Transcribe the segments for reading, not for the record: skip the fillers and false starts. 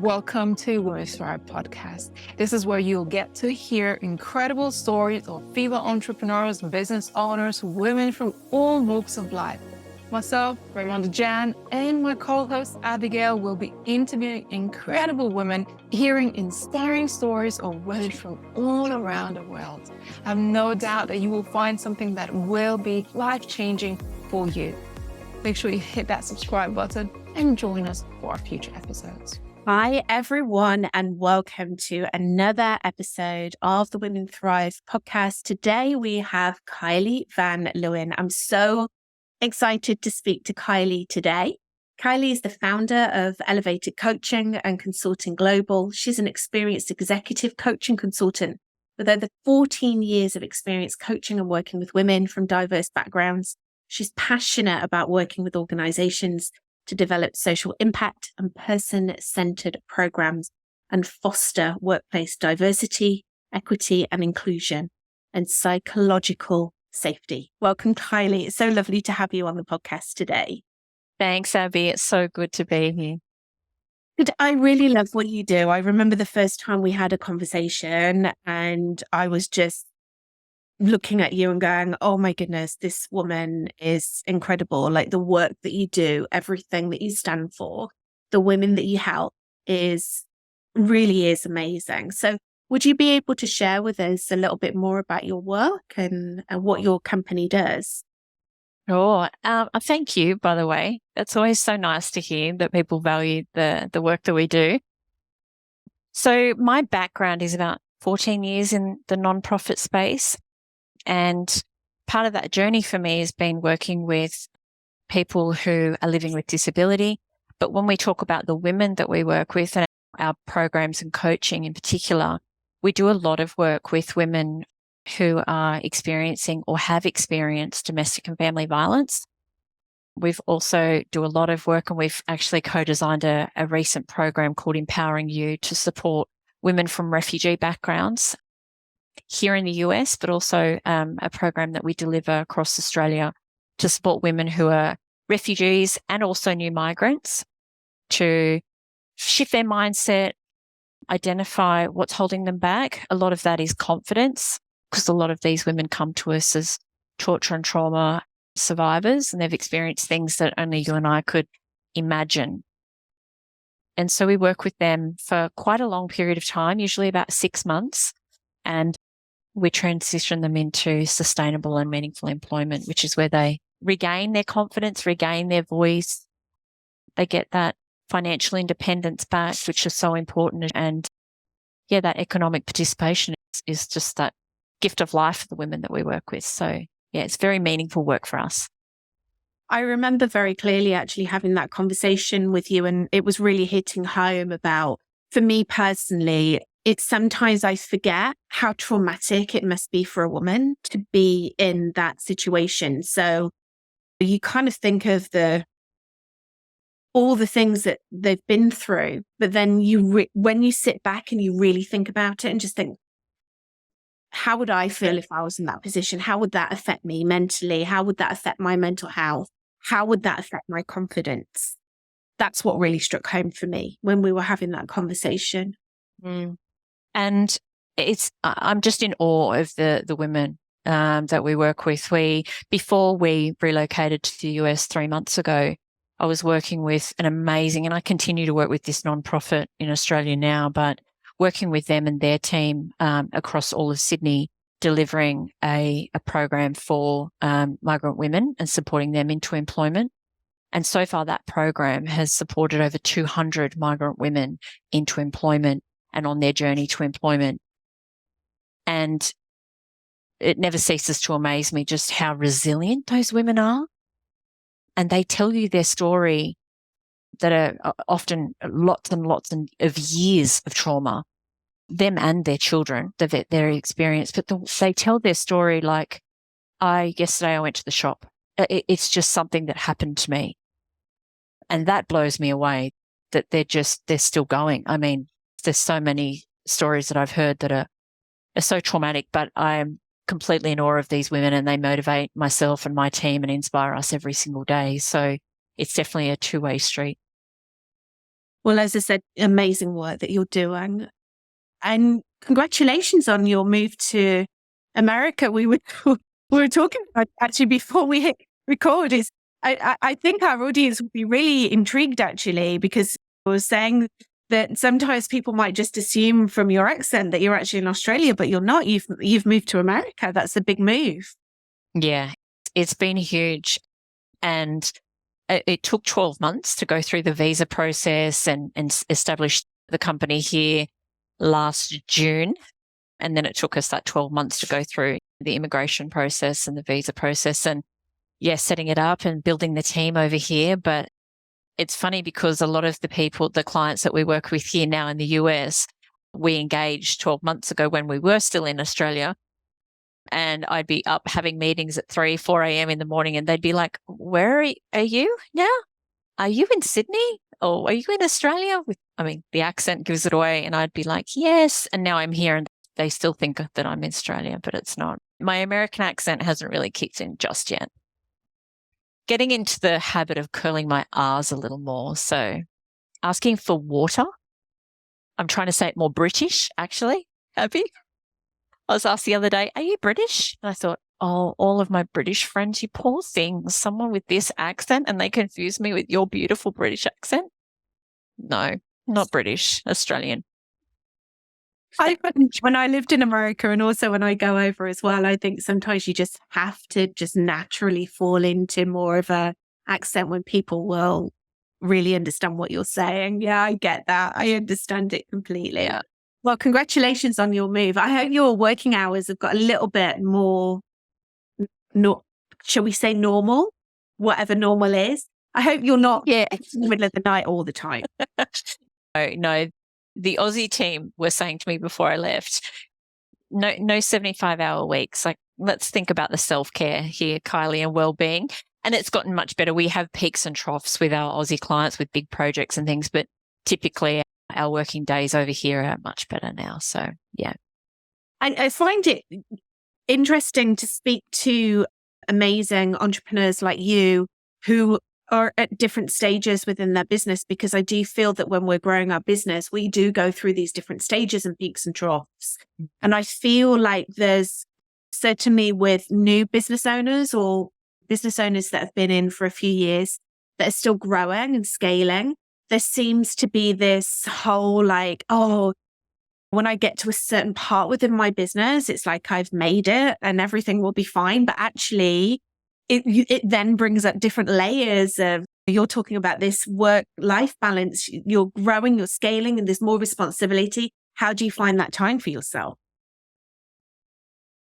Welcome to Women Thrive podcast. This is where you'll get to hear incredible stories of female entrepreneurs, business owners, women from all walks of life. Myself, Raymond Jan, and my co-host Abigail will be interviewing incredible women, hearing inspiring stories of women from all around the world. I have no doubt that you will find something that will be life-changing for you. Make sure you hit that subscribe button and join us for our future episodes. Hi, everyone, and welcome to another episode of the Women Thrive podcast. Today, we have Kylie Van Leeuwen. I'm so excited to speak to Kylie today. Kylie is the founder of Elevated Coaching and Consulting Global. She's an experienced executive coaching consultant with over 14 years of experience coaching and working with women from diverse backgrounds. She's passionate about working with organizations to develop social impact and person-centered programs and foster workplace diversity, equity and inclusion and psychological safety. Welcome, Kylie. It's so lovely to have you on the podcast today. Thanks, Abby. It's so good to be here. I really love what you do. I remember the first time we had a conversation and I was just looking at you and going, oh my goodness, this woman is incredible. Like the work that you do, everything that you stand for, the women that you help really is amazing. So would you be able to share with us a little bit more about your work and what your company does? Sure. Thank you, by the way. It's always so nice to hear that people value the work that we do. So my background is about 14 years in the nonprofit space. And part of that journey for me has been working with people who are living with disability. But when we talk about the women that we work with and our programs and coaching in particular, we do a lot of work with women who are experiencing or have experienced domestic and family violence. We've also do a lot of work, and we've actually co-designed a recent program called Empowering You to support women from refugee backgrounds here in the US, but also a program that we deliver across Australia to support women who are refugees and also new migrants to shift their mindset, identify what's holding them back. A lot of that is confidence, because a lot of these women come to us as torture and trauma survivors, and they've experienced things that only you and I could imagine. And so we work with them for quite a long period of time, usually about 6 months, and we transition them into sustainable and meaningful employment, which is where they regain their confidence, regain their voice. They get that financial independence back, which is so important. And yeah, that economic participation is just that gift of life for the women that we work with. So yeah, it's very meaningful work for us. I remember very clearly actually having that conversation with you, and it was really hitting home about, for me personally, it's sometimes I forget how traumatic it must be for a woman to be in that situation. So you kind of think of all the things that they've been through, but then when you sit back and you really think about it and just think, how would I feel if I was in that position? How would that affect me mentally? How would that affect my mental health? How would that affect my confidence? That's what really struck home for me when we were having that conversation. Mm. And I'm just in awe of the women that we work with. Before we relocated to the US 3 months ago, I was working with an amazing, and I continue to work with this nonprofit in Australia now, but working with them and their team across all of Sydney, delivering a program for migrant women and supporting them into employment. And so far, that program has supported over 200 migrant women into employment and on their journey to employment. And it never ceases to amaze me just how resilient those women are. And they tell you their story that are often lots and lots of years of trauma, them and their children, their experience. But they tell their story like, yesterday I went to the shop. It's just something that happened to me. And that blows me away that they're still going. I mean, there's so many stories that I've heard that are so traumatic, but I am completely in awe of these women, and they motivate myself and my team and inspire us every single day. So it's definitely a two-way street. Well, as I said, amazing work that you're doing. And congratulations on your move to America. We were we were talking about actually before we hit record. Is I think our audience would be really intrigued actually, because I was saying that sometimes people might just assume from your accent that you're actually in Australia, but you're not. You've moved to America. That's a big move. Yeah, it's been huge. And it took 12 months to go through the visa process and establish the company here last June. And then it took us that 12 months to go through the immigration process and the visa process and, yeah, setting it up and building the team over here. But it's funny because a lot of the clients that we work with here now in the US, we engaged 12 months ago when we were still in Australia. And I'd be up having meetings at 3, 4 a.m. in the morning, and they'd be like, where are you now? Are you in Sydney? Or are you in Australia? The accent gives it away. And I'd be like, yes. And now I'm here and they still think that I'm in Australia, but it's not. My American accent hasn't really kicked in just yet. Getting into the habit of curling my R's a little more. So asking for water. I'm trying to say it more British, actually, Abby. I was asked the other day, are you British? And I thought, oh, all of my British friends, you poor things, someone with this accent, and they confuse me with your beautiful British accent. No, not British, Australian. When I lived in America and also when I go over as well, I think sometimes you just have to just naturally fall into more of a accent when people will really understand what you're saying. Yeah, I get that. I understand it completely. Yeah. Well, congratulations on your move. I hope your working hours have got a little bit more, shall we say normal, whatever normal is. I hope you're not in the middle of the night all the time. No. The Aussie team were saying to me before I left, no 75-hour weeks. Like, let's think about the self-care here, Kylie, and well-being. And it's gotten much better. We have peaks and troughs with our Aussie clients with big projects and things, but typically our working days over here are much better now. So, yeah. I find it interesting to speak to amazing entrepreneurs like you who are at different stages within their business, because I do feel that when we're growing our business, we do go through these different stages and peaks and troughs. And I feel like there's certainly with new business owners or business owners that have been in for a few years that are still growing and scaling, there seems to be this whole like, oh, when I get to a certain part within my business, it's like I've made it and everything will be fine. But actually, it then brings up different layers of, you're talking about this work-life balance. You're growing, you're scaling, and there's more responsibility. How do you find that time for yourself?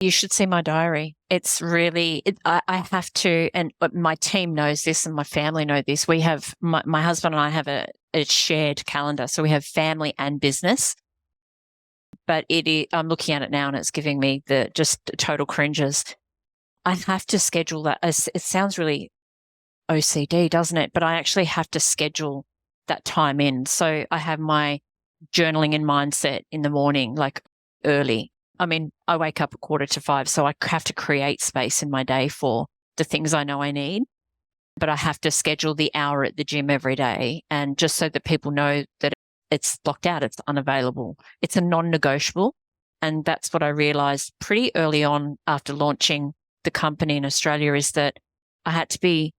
You should see my diary. It's really, I have to, and my team knows this and my family know this. We have, my husband and I have a shared calendar. So we have family and business. But I'm looking at it now and it's giving me just total cringes. I have to schedule that. It sounds really OCD, doesn't it? But I actually have to schedule that time in. So I have my journaling and mindset in the morning, like early. I wake up at 4:45, so I have to create space in my day for the things I know I need. But I have to schedule the hour at the gym every day, and just so that people know that it's blocked out, it's unavailable. It's a non-negotiable. And that's what I realized pretty early on after launching the company in Australia, is that I had to be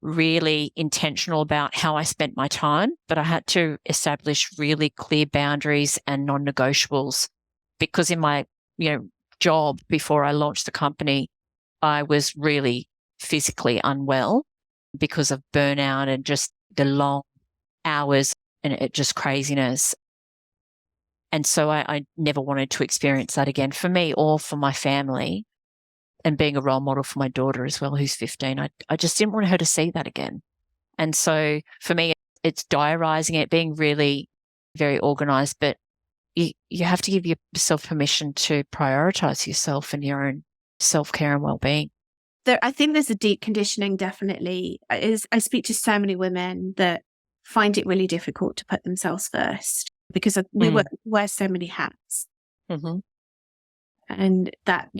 really intentional about how I spent my time, but I had to establish really clear boundaries and non-negotiables, because in my job before I launched the company, I was really physically unwell because of burnout and just the long hours and just craziness. And so I never wanted to experience that again for me or for my family. And being a role model for my daughter as well, who's 15, I just didn't want her to see that again. And so for me, it's diarising it, being really very organised, but you have to give yourself permission to prioritise yourself and your own self-care and well-being. I think there's a deep conditioning, definitely. I speak to so many women that find it really difficult to put themselves first because we wear so many hats. Mm-hmm. And that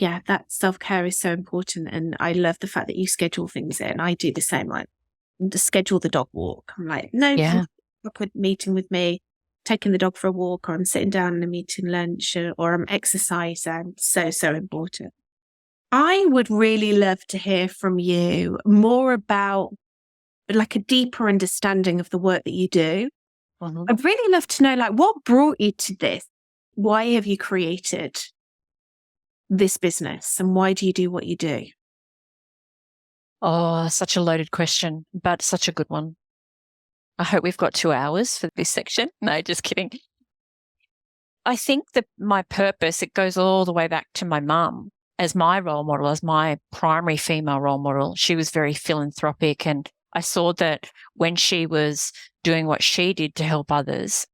self-care is so important. And I love the fact that you schedule things in. I do the same, like schedule the dog walk. I'm like, no, like a meeting with me, taking the dog for a walk, or I'm sitting down and I'm eating lunch, or I'm exercising. So, so important. I would really love to hear from you more about like a deeper understanding of the work that you do. Mhm. I'd really love to know, like, what brought you to this? Why have you created this business, and why do you do what you do? Oh, such a loaded question, but such a good one. I hope we've got 2 hours for this section. No, just kidding. I think that my purpose, it goes all the way back to my mum as my role model, as my primary female role model. She was very philanthropic, and I saw that when she was doing what she did to help others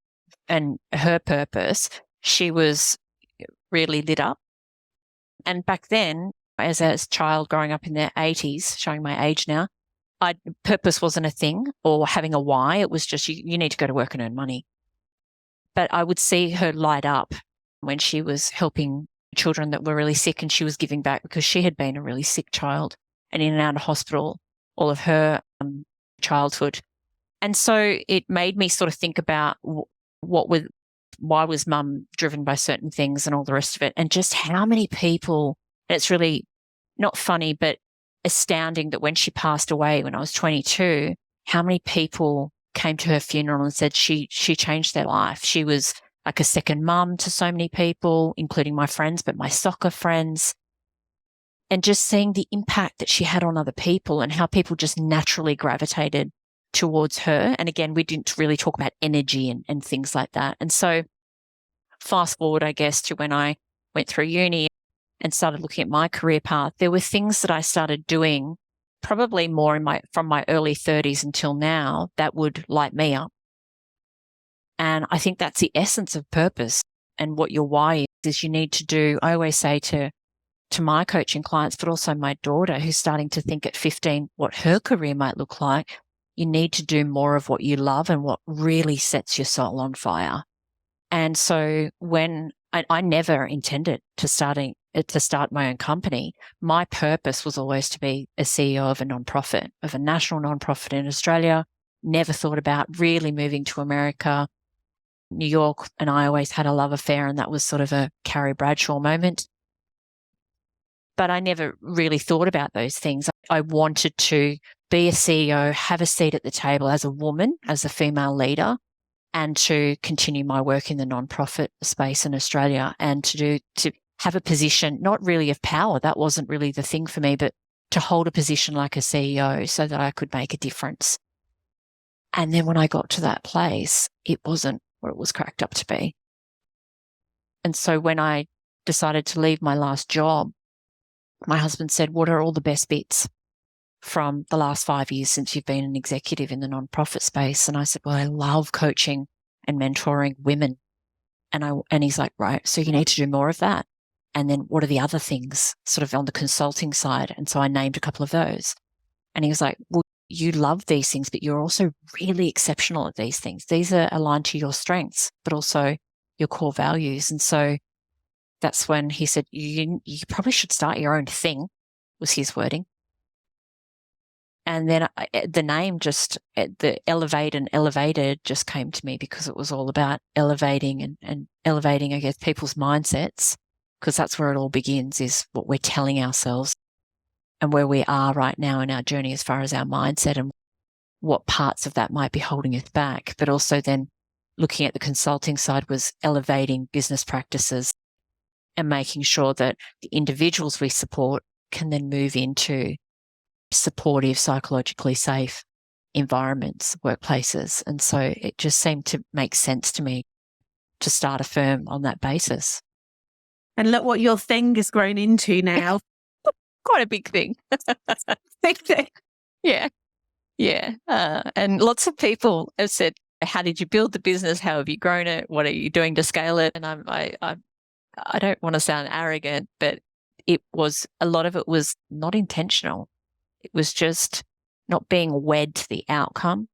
and her purpose, she was really lit up. And back then, as a child growing up in the 80s, showing my age now, purpose wasn't a thing or having a why. It was just you need to go to work and earn money. But I would see her light up when she was helping children that were really sick, and she was giving back because she had been a really sick child and in and out of hospital all of her childhood. And so it made me sort of think about why was mum driven by certain things and all the rest of it, and just how many people, and it's really not funny, but astounding that when she passed away when I was 22, how many people came to her funeral and said she changed their life. She was like a second mum to so many people, including my friends, but my soccer friends. And just seeing the impact that she had on other people and how people just naturally gravitated towards her. And again, we didn't really talk about energy and things like that. And so fast forward, I guess, to when I went through uni and started looking at my career path, there were things that I started doing probably more from my early 30s until now that would light me up. And I think that's the essence of purpose, and what your why is you need to do. I always say to my coaching clients, but also my daughter who's starting to think at 15 what her career might look like, you need to do more of what you love and what really sets your soul on fire. And so when I never intended to start my own company, my purpose was always to be a CEO of a nonprofit, of a national nonprofit in Australia. Never thought about really moving to America. New York and I always had a love affair, and that was sort of a Carrie Bradshaw moment. But I never really thought about those things. I wanted to be a CEO, have a seat at the table as a woman, as a female leader, and to continue my work in the nonprofit space in Australia, and to have a position, not really of power. That wasn't really the thing for me, but to hold a position like a CEO so that I could make a difference. And then when I got to that place, it wasn't what it was cracked up to be. And so when I decided to leave my last job, my husband said, "What are all the best bits from the last 5 years since you've been an executive in the nonprofit space?" And I said, "Well, I love coaching and mentoring women." And he's like, "Right, so you need to do more of that. And then what are the other things sort of on the consulting side?" And so I named a couple of those. And he was like, "Well, you love these things, but you're also really exceptional at these things. These are aligned to your strengths, but also your core values." And so that's when he said, you probably should start your own thing, was his wording. And then the name the Elevate and Elevated just came to me because it was all about elevating and elevating, I guess, people's mindsets, because that's where it all begins, is what we're telling ourselves and where we are right now in our journey as far as our mindset and what parts of that might be holding us back. But also then looking at the consulting side was elevating business practices and making sure that the individuals we support can then move into supportive, psychologically safe environments, workplaces. And so it just seemed to make sense to me to start a firm on that basis. And look what your thing has grown into now. Quite a big thing. Big thing. Yeah. Yeah. And lots of people have said, "How did you build the business? How have you grown it? What are you doing to scale it?" And I don't want to sound arrogant, but a lot of it was not intentional. It was just not being wed to the outcome.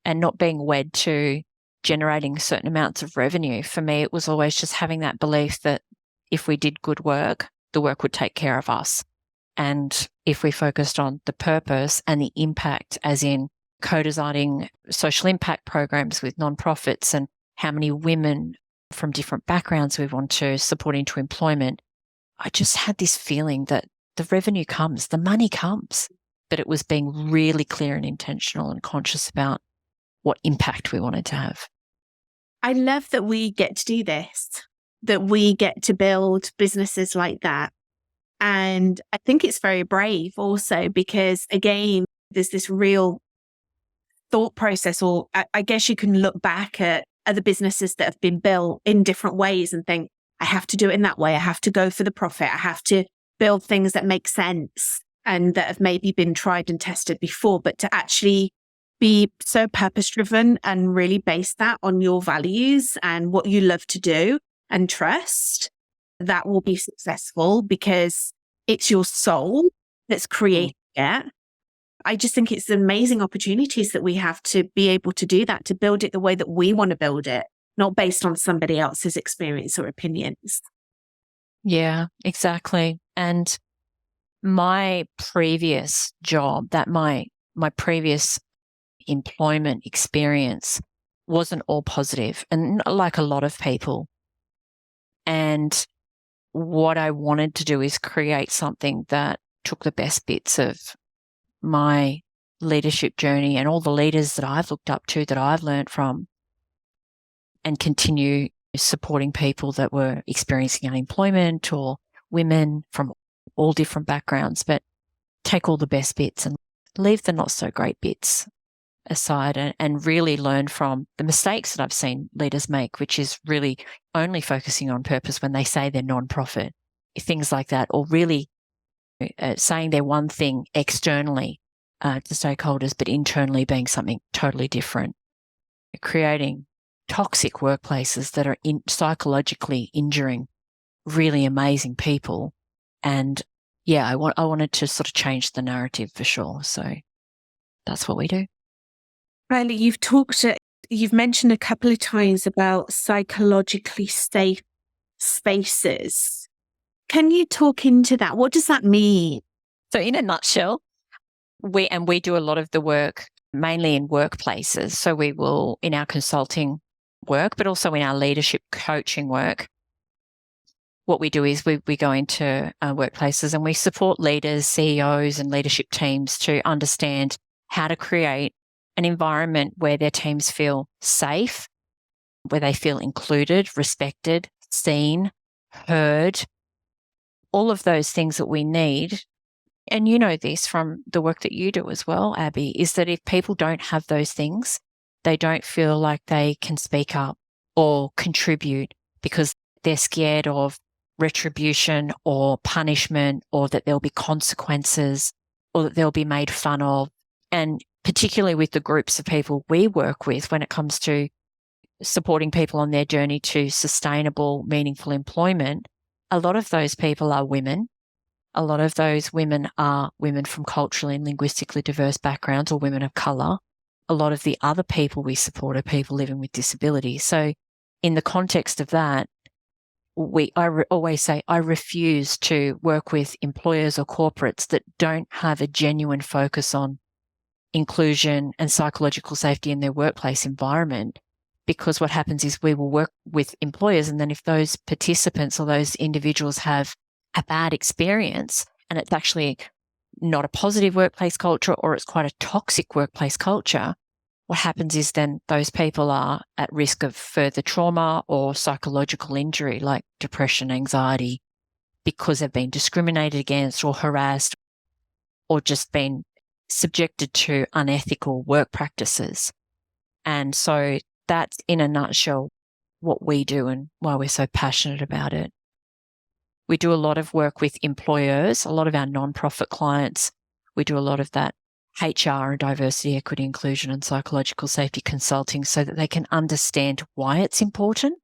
And not being wed to generating certain amounts of revenue. For me, it was always just having that belief that if we did good work, the work would take care of us. And if we focused on the purpose and the impact, as in co-designing social impact programs with nonprofits and how many women from different backgrounds we want to support into employment, I just had this feeling that the revenue comes, the money comes, but it was being really clear and intentional and conscious about what impact we wanted to have. I love that we get to do this, that we get to build businesses like that. And I think it's very brave also because, again, there's this real thought process, or I guess you can look back at other businesses that have been built in different ways and think, I have to do it in that way. I have to go for the profit. I have to build things that make sense and that have maybe been tried and tested before, but to actually be so purpose-driven and really base that on your values and what you love to do and trust, that will be successful because it's your soul that's creating it. I just think it's amazing opportunities that we have to be able to do that, to build it the way that we want to build it, not based on somebody else's experience or opinions. Yeah, exactly. And my previous job, that my previous employment experience wasn't all positive, and like a lot of people. And what I wanted to do is create something that took the best bits of my leadership journey and all the leaders that I've looked up to, that I've learned from, and continue supporting people that were experiencing unemployment or women from all different backgrounds, but take all the best bits and leave the not so great bits aside and really learn from the mistakes that I've seen leaders make, which is really only focusing on purpose when they say they're non-profit, things like that, or really saying they're one thing externally to stakeholders, but internally being something totally different, creating toxic workplaces that are psychologically injuring really amazing people. And yeah, I wanted to sort of change the narrative for sure. So that's what we do. Kylie, you've mentioned a couple of times about psychologically safe spaces. Can you talk into that? What does that mean? So in a nutshell, we do a lot of the work mainly in workplaces. So we will, in our consulting work, but also in our leadership coaching work, what we do is we go into workplaces and we support leaders, CEOs and leadership teams to understand how to create an environment where their teams feel safe, where they feel included, respected, seen, heard, all of those things that we need. And you know this from the work that you do as well, Abby, is that if people don't have those things, they don't feel like they can speak up or contribute because they're scared of retribution or punishment, or that there'll be consequences, or that they'll be made fun of. And particularly with the groups of people we work with when it comes to supporting people on their journey to sustainable, meaningful employment, a lot of those people are women. A lot of those women are women from culturally and linguistically diverse backgrounds or women of colour. A lot of the other people we support are people living with disabilities. So in the context of that, always say I refuse to work with employers or corporates that don't have a genuine focus on inclusion and psychological safety in their workplace environment, because what happens is we will work with employers, and then if those participants or those individuals have a bad experience and it's actually not a positive workplace culture, or it's quite a toxic workplace culture, what happens is then those people are at risk of further trauma or psychological injury like depression, anxiety, because they've been discriminated against or harassed or just been subjected to unethical work practices. And so that's in a nutshell what we do and why we're so passionate about it. We do a lot of work with employers, a lot of our nonprofit clients. We do a lot of that HR and diversity, equity, inclusion and psychological safety consulting so that they can understand why it's important,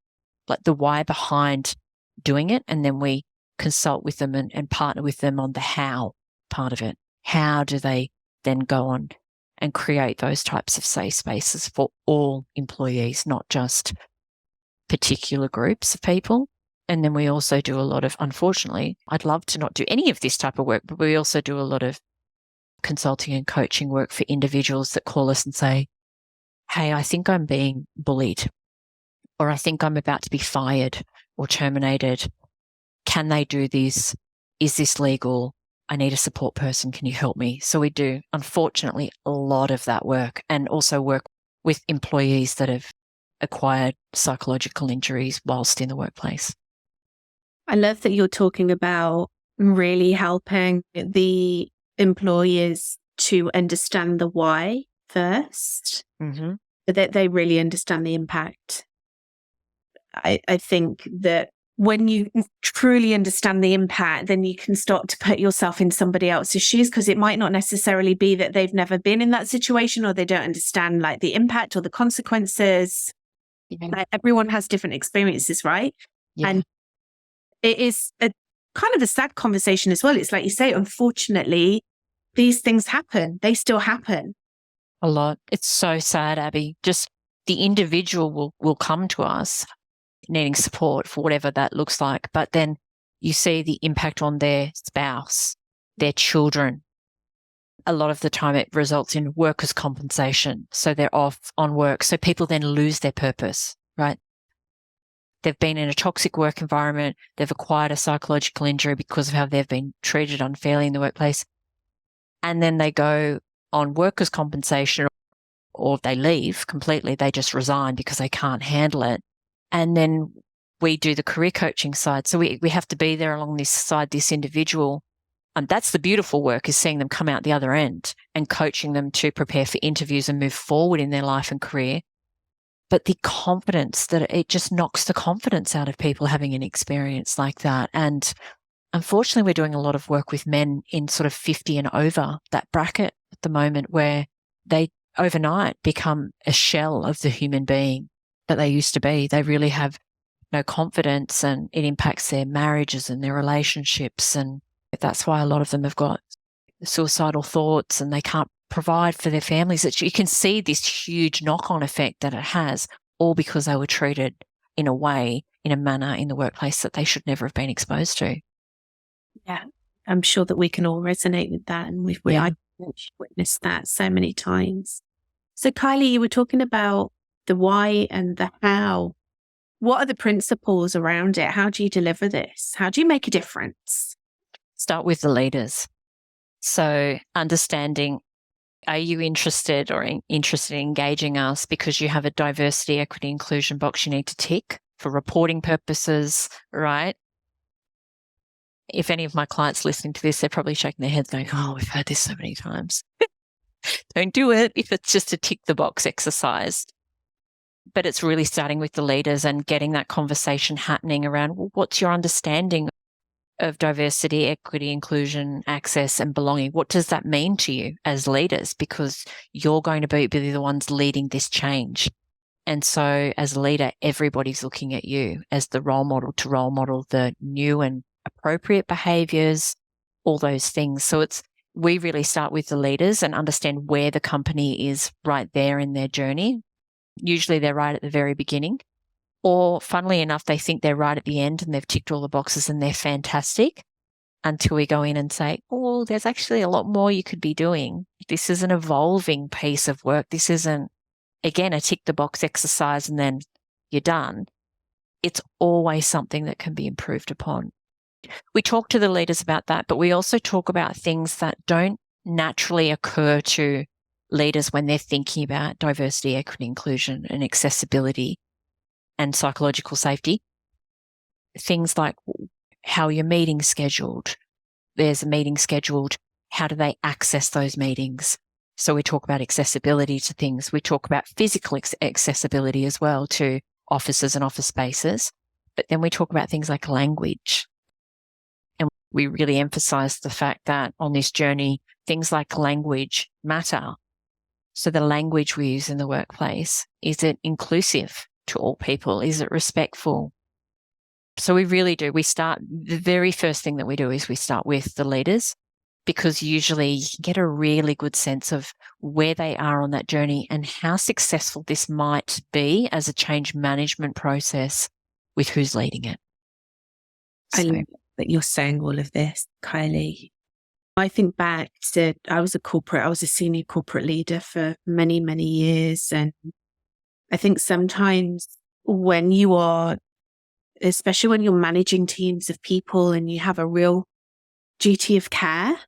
like the why behind doing it. And then we consult with them and partner with them on the how part of it. How do they then go on and create those types of safe spaces for all employees, not just particular groups of people? And then we also do a lot of, unfortunately, I'd love to not do any of this type of work, but we also do a lot of consulting and coaching work for individuals that call us and say, hey, I think I'm being bullied, or I think I'm about to be fired or terminated. Can they do this? Is this legal? I need a support person. Can you help me? So we do, unfortunately, a lot of that work, and also work with employees that have acquired psychological injuries whilst in the workplace. I love that you're talking about really helping the employers to understand the why first, that they really understand the impact. I think that when you truly understand the impact, then you can start to put yourself in somebody else's shoes, because it might not necessarily be that they've never been in that situation, or they don't understand like the impact or the consequences. Like, everyone has different experiences, right? Yeah. And it is a kind of a sad conversation as well. It's like you say, unfortunately, these things happen. They still happen. A lot. It's so sad, Abby. Just the individual will come to us needing support for whatever that looks like. But then you see the impact on their spouse, their children. A lot of the time it results in workers' compensation. So they're off on work. So people then lose their purpose, right? They've been in a toxic work environment. They've acquired a psychological injury because of how they've been treated unfairly in the workplace. And then they go on workers' compensation, or they leave completely. They just resign because they can't handle it. And then we do the career coaching side. So we have to be there along this side, this individual. And that's the beautiful work, is seeing them come out the other end and coaching them to prepare for interviews and move forward in their life and career. But the confidence, that it just knocks the confidence out of people having an experience like that. And unfortunately, we're doing a lot of work with men in sort of 50 and over, that bracket at the moment, where they overnight become a shell of the human being that they used to be. They really have no confidence, and it impacts their marriages and their relationships. And that's why a lot of them have got suicidal thoughts, and they can't provide for their families. You can see this huge knock-on effect that it has, all because they were treated in a way, in a manner in the workplace that they should never have been exposed to. Yeah, I'm sure that we can all resonate with that. And I've witnessed that so many times. So Kylie, you were talking about the why and the how. What are the principles around it? How do you deliver this? How do you make a difference? Start with the leaders. So understanding, are you interested in engaging us because you have a diversity, equity, inclusion box you need to tick for reporting purposes, right? If any of my clients listening to this, they're probably shaking their heads going, oh, we've heard this so many times. Don't do it if it's just a tick the box exercise. But it's really starting with the leaders and getting that conversation happening around, well, what's your understanding of diversity, equity, inclusion, access, and belonging? What does that mean to you as leaders? Because you're going to be the ones leading this change. And so as a leader, everybody's looking at you as the role model to role model the new and appropriate behaviors, all those things. So we really start with the leaders and understand where the company is right there in their journey. Usually they're right at the very beginning, or funnily enough, they think they're right at the end and they've ticked all the boxes and they're fantastic, until we go in and say, oh, there's actually a lot more you could be doing. This is an evolving piece of work. This isn't, again, a tick the box exercise and then you're done. It's always something that can be improved upon. We talk to the leaders about that, but we also talk about things that don't naturally occur to leaders when they're thinking about diversity, equity, inclusion, and accessibility and psychological safety. Things like how are your meetings scheduled? There's a meeting scheduled. How do they access those meetings? So we talk about accessibility to things. We talk about physical accessibility as well to offices and office spaces. But then we talk about things like language. And we really emphasize the fact that on this journey, things like language matter. So the language we use in the workplace, is it inclusive to all people? Is it respectful? So we really do. The very first thing that we do is we start with the leaders, because usually you can get a really good sense of where they are on that journey and how successful this might be as a change management process with who's leading it. I love that you're saying all of this, Kylie. I think back to, I was a senior corporate leader for many, many years. And I think sometimes when you are, especially when you're managing teams of people and you have a real duty of care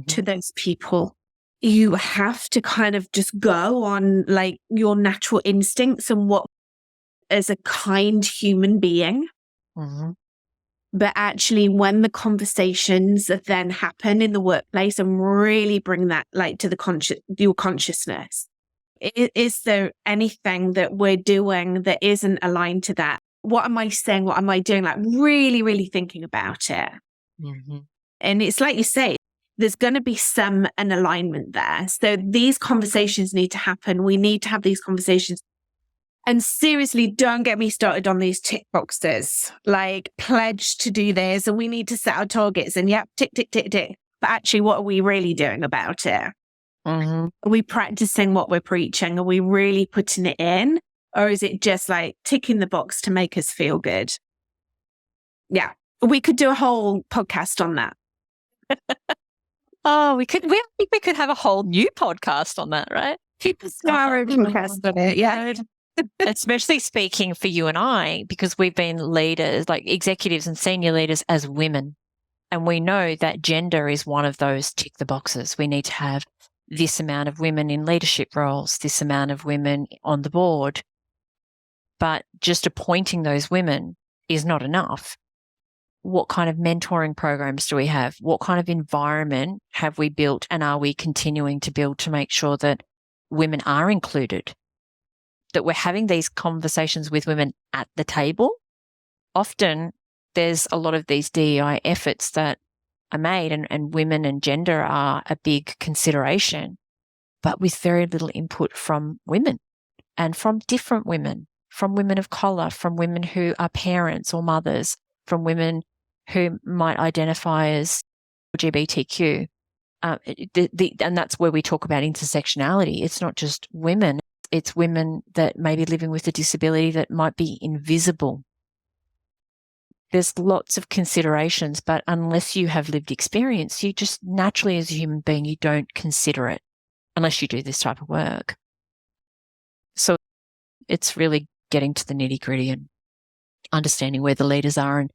to those people, you have to kind of just go on like your natural instincts and what as a kind human being. But actually, when the conversations that then happen in the workplace and really bring that like to your consciousness, is there anything that we're doing that isn't aligned to that? What am I saying? What am I doing? Like really, really thinking about it. And it's like you say, there's going to be an alignment there. So these conversations need to happen. We need to have these conversations. And seriously, don't get me started on these tick boxes, like pledge to do this and we need to set our targets and yep, tick, tick, tick, tick. But actually, what are we really doing about it? Are we practicing what we're preaching? Are we really putting it in? Or is it just like ticking the box to make us feel good? Yeah, we could do a whole podcast on that. Oh, we could. I think we could have a whole new podcast on that, right? Podcast on it, yeah. Especially speaking for you and I, because we've been leaders, like executives and senior leaders as women. And we know that gender is one of those tick the boxes. We need to have this amount of women in leadership roles, this amount of women on the board. But just appointing those women is not enough. What kind of mentoring programs do we have? What kind of environment have we built and are we continuing to build to make sure that women are included? That we're having these conversations with women at the table. Often there's a lot of these DEI efforts that are made and women and gender are a big consideration, but with very little input from women and from different women, from women of colour, from women who are parents or mothers, from women who might identify as LGBTQ. And that's where we talk about intersectionality. It's not just women. It's women that may be living with a disability that might be invisible. There's lots of considerations, but unless you have lived experience, you just naturally as a human being, you don't consider it unless you do this type of work. So it's really getting to the nitty-gritty and understanding where the leaders are and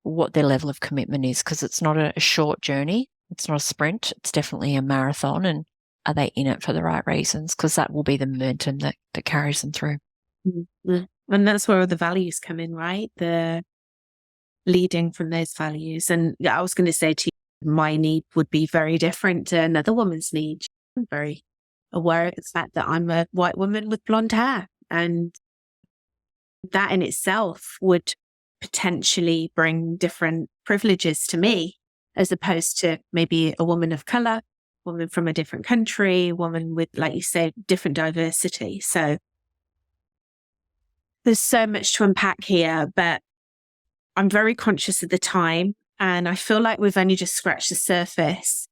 what their level of commitment is, because it's not a short journey. It's not a sprint. It's definitely a marathon. And are they in it for the right reasons? Because that will be the momentum that carries them through. And that's where the values come in, right? The leading from those values. And I was going to say to you, my need would be very different to another woman's need. I'm very aware of the fact that I'm a white woman with blonde hair. And that in itself would potentially bring different privileges to me, as opposed to maybe a woman of colour, woman from a different country, woman with, like you said, different diversity. So there's so much to unpack here, but I'm very conscious of the time and I feel like we've only just scratched the surface.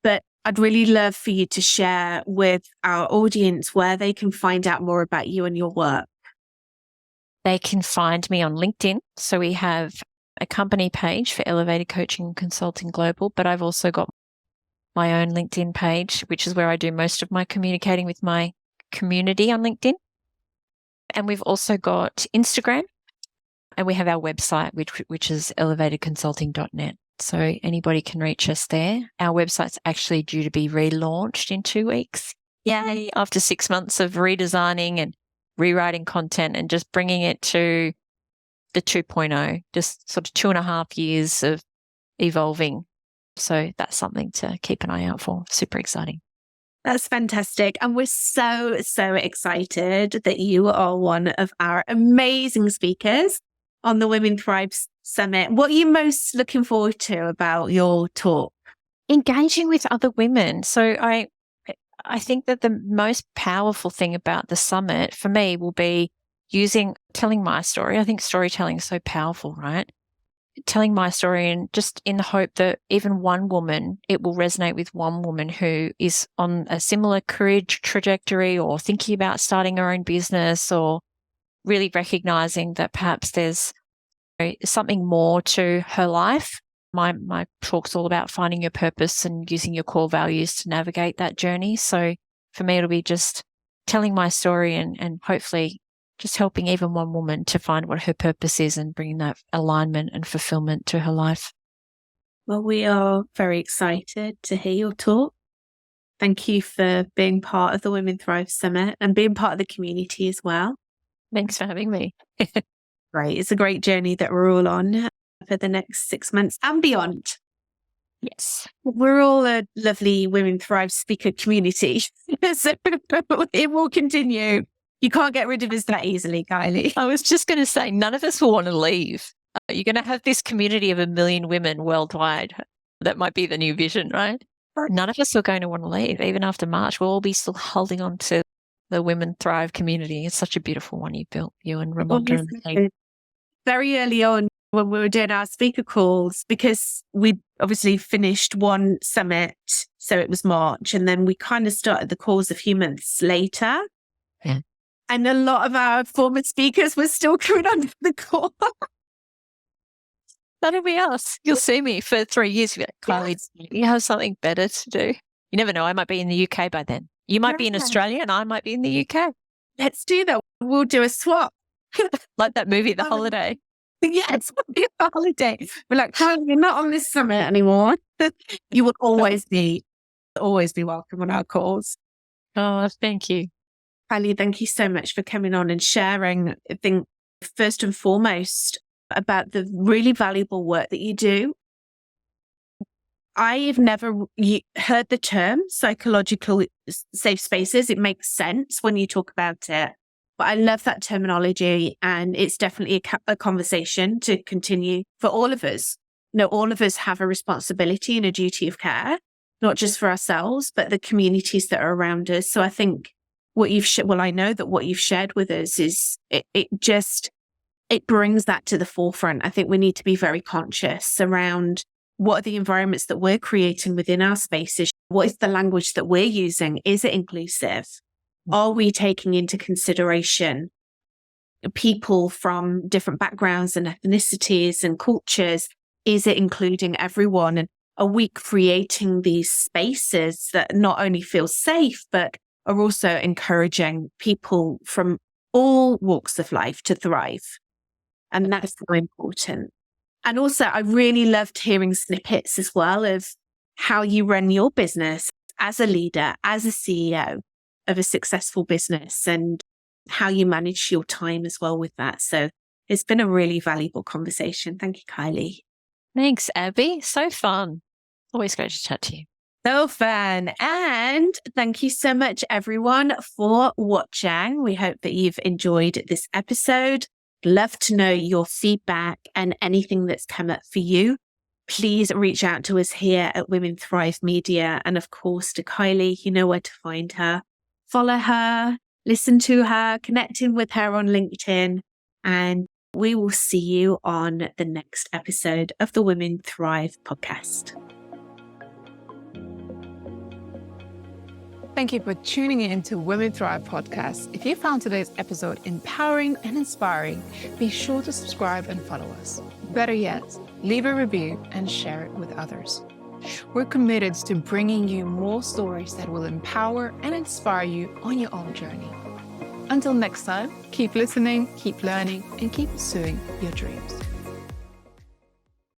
But I'd really love for you to share with our audience where they can find out more about you and your work. They can find me on LinkedIn. So we have a company page for Elevated Coaching and Consulting Global, but I've also got my own LinkedIn page, which is where I do most of my communicating with my community on LinkedIn. And we've also got Instagram and we have our website, which is elevatedconsulting.net. So anybody can reach us there. Our website's actually due to be relaunched in 2 weeks. Yay. After 6 months of redesigning and rewriting content and just bringing it to the 2.0, just sort of 2.5 years of evolving. So that's something to keep an eye out for. Super exciting. That's fantastic. And we're so, so excited that you are one of our amazing speakers on the Women Thrive Summit. What are you most looking forward to about your talk? Engaging with other women. So I think that the most powerful thing about the summit for me will be telling my story. I think storytelling is so powerful, right? Telling my story and just in the hope that even one woman, it will resonate with one woman who is on a similar career trajectory or thinking about starting her own business or really recognizing that perhaps there's something more to her life My talk's all about finding your purpose and using your core values to navigate that journey. So for me, it'll be just telling my story and hopefully just helping even one woman to find what her purpose is and bringing that alignment and fulfillment to her life. Well, we are very excited to hear your talk. Thank you for being part of the Women Thrive Summit and being part of the community as well. Thanks for having me. Great. It's a great journey that we're all on for the next 6 months and beyond. Yes. We're all a lovely Women Thrive speaker community. So it will continue. You can't get rid of us that easily, Kylie. I was just going to say, none of us will want to leave. You're going to have this community of 1 million women worldwide. That might be the new vision, right? None of us are going to want to leave. Even after March, we'll all be still holding on to the Women Thrive community. It's such a beautiful one you built, you and Ramonda and the team. Very early on when we were doing our speaker calls, because we obviously finished one summit, so it was March, and then we kind of started the calls a few months later. Yeah. And a lot of our former speakers were still coming on the call. That'll be us. You'll see me for 3 years. You'll be like, Kylie, you have something better to do. You never know. I might be in the UK by then. You might be in Australia and I might be in the UK. Let's do that. We'll do a swap. Like that movie, The Holiday. Yes, we'll be a holiday. We're like, Kylie, you're not on this summit anymore. You would always be welcome on our calls. Oh, thank you. Kylie, thank you so much for coming on and sharing, I think, first and foremost, about the really valuable work that you do. I've never heard the term psychological safe spaces. It makes sense when you talk about it. But I love that terminology, and it's definitely a conversation to continue for all of us. You know, all of us have a responsibility and a duty of care, not just for ourselves, but the communities that are around us. So I think what you've I know that what you've shared with us is it brings that to the forefront. I think we need to be very conscious around what are the environments that we're creating within our spaces? What is the language that we're using? Is it inclusive? Are we taking into consideration people from different backgrounds and ethnicities and cultures? Is it including everyone? And are we creating these spaces that not only feel safe, but are also encouraging people from all walks of life to thrive? And that's so important. And also, I really loved hearing snippets as well of how you run your business as a leader, as a CEO of a successful business, and how you manage your time as well with that. So it's been a really valuable conversation. Thank you, Kylie. Thanks, Abby. So fun. Always great to chat to you. So fun. And thank you so much, everyone, for watching. We hope that you've enjoyed this episode. Love to know your feedback and anything that's come up for you. Please reach out to us here at Women Thrive Media. And of course, to Kylie, you know where to find her. Follow her, listen to her, connecting with her on LinkedIn. And we will see you on the next episode of the Women Thrive podcast. Thank you for tuning in to Women Thrive podcast. If you found today's episode empowering and inspiring, be sure to subscribe and follow us. Better yet, leave a review and share it with others. We're committed to bringing you more stories that will empower and inspire you on your own journey. Until next time, keep listening, keep learning, and keep pursuing your dreams.